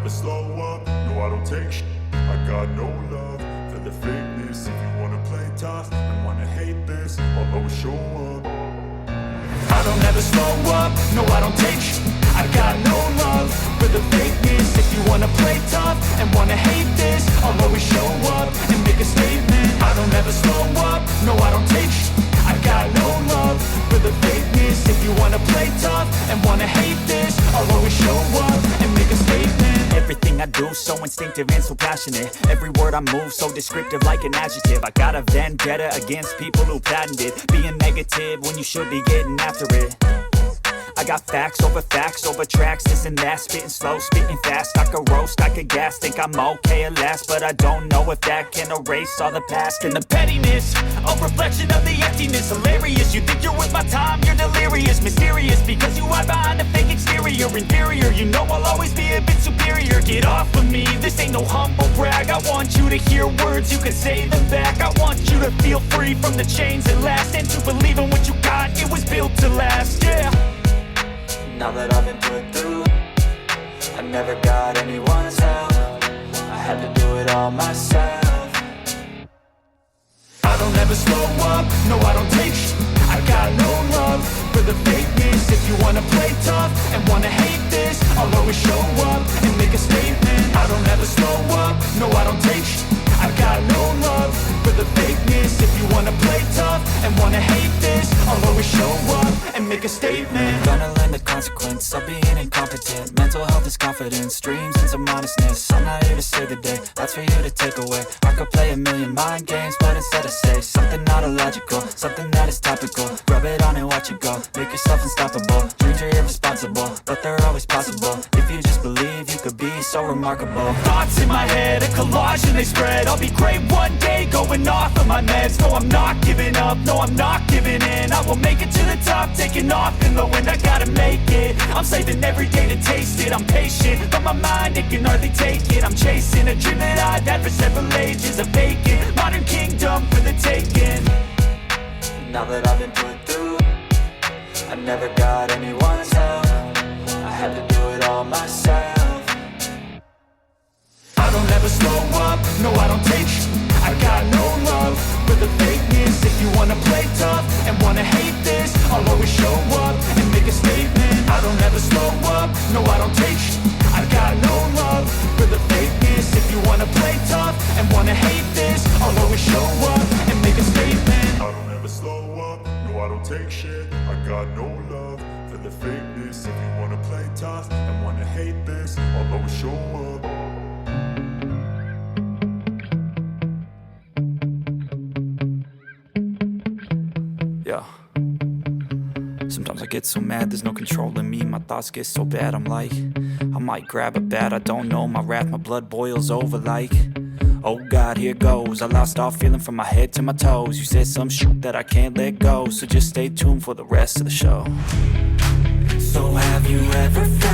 never slow up, no I don't take shit. I got no love for the fakeness. If you wanna play tough and wanna hate this, I'll always show up. I don't ever slow up, no I don't take shit. I got no love for the fakeness. If you wanna play tough and wanna hate this, I'll always show up and make a statement. I don't ever slow up, no I don't take shit. I got no love for the fakeness. If you wanna play tough and wanna hate this, I'll always show up and make a statement. Everything I do so instinctive and so passionate. Every word I move so descriptive like an adjective. I got a vendetta against people who patented being negative when you should be getting after it. I got facts over tracks, this and that. Spitting slow, spitting fast, I could roast, I could gas. Think I'm okay at last, but I don't know if that can erase all the past. And the pettiness, a reflection of the emptiness. Hilarious, you think you're worth my time, you're delirious. Mysterious, because you hide behind a fake exterior. Inferior, you know I'll always be a bit superior. Get off of me, this ain't no humble brag. I want you to hear words, you can say them back. I want you to feel free from the chains at last, and to believe in what you got, it was built to last, yeah. Now that I've been put through, I never got anyone's help. I had to do it all myself. I don't ever slow up, no I don't take shit. I got no love for the fakeness. If you wanna play tough and wanna hate this, I'll always show up and make a statement. I don't ever slow up, no I don't take shit. I got no love for the fakeness. If you wanna play tough and wanna hate this, I'll always show up and make a statement. Gonna learn the consequence of being incompetent. Mental health is confidence, dreams and some honestness. I'm not here to save the day, that's for you to take away. I could play a million mind games, but instead I say something not illogical, something that is topical. Rub it on and watch it go, make yourself unstoppable. Dreams are irresponsible, but they're always possible. If you just believe, you could be so remarkable. Thoughts in my head, a collage and they spread. I'll be great one day, going off of my meds. No, I'm not giving up, no, I'm not giving in. I will make it to the top, taking off in the wind. I gotta make it, I'm saving every day to taste it. I'm patient, but my mind, it can hardly take it. I'm chasing a dream that I've had for several ages. A vacant, modern kingdom for the taking. Now that I've been put through, I never got anyone's help. I had to do it all myself. I don't ever slow up, no I don't take shit. I got no love for the fakeness. If you wanna play tough and wanna hate this, I'll always show up and make a statement. I don't ever slow up, no I don't take shit. I got no love for the fakeness. If you wanna play tough and wanna hate this, I'll always show up and make a statement. I don't ever slow up, no I don't take shit. I got no love for the fakeness. If you wanna play tough and wanna hate this, I'll always show up. Yeah. Sometimes I get so mad, there's no control in me. My thoughts get so bad, I'm like, I might grab a bat, I don't know. My wrath, my blood boils over like, oh God, here goes. I lost all feeling from my head to my toes. You said some shit that I can't let go, so just stay tuned for the rest of the show. So have you ever felt